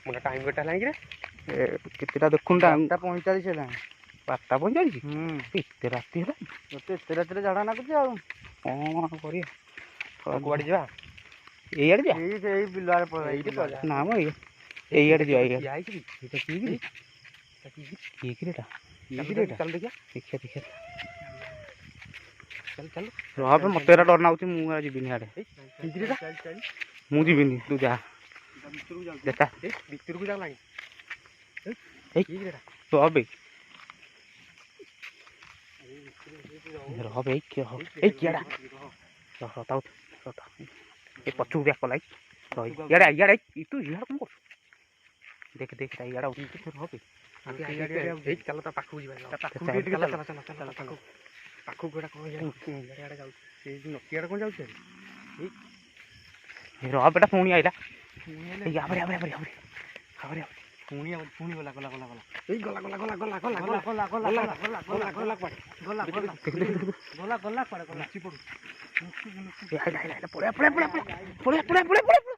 मुझे टाइम केटा लाइन रे कितना देखुन टाइम 45 है 5:45 एते राति है तो एते राति झाड़ा नाकुची आ कौन करिया कुआड़े जा एई आड़े जा एई बिलवार पर ना मो एई आड़े जा एई आई कि एटा की किरेटा चल देखिया देखिया देखिया चल चल रहा पे मते डर नाउची मु आ जीबिनी आड़े चल चल मु जीबिनी तू जा देखा भितर को जा लाइन ए तो अबे रह बे ए कियाड़ा रह ताऊ ए पछु ब्याक लाई तो याड़ा तू यार कम कर देख देख याड़ा उठी के रह बे ए चल ता पाखु जीवा चल चल चल चल चल पाखु गोड़ा कोन याड़ा जाऊ से नकियाड़ा कोन जाऊ छे रह बेटा पुणी आइला या बरे पुणी गला गला गला गला ए गला गला गला गला गला गला गला गला गला गला गला गला पड़ गला गला गला पड़ गला ची पड़ पड़े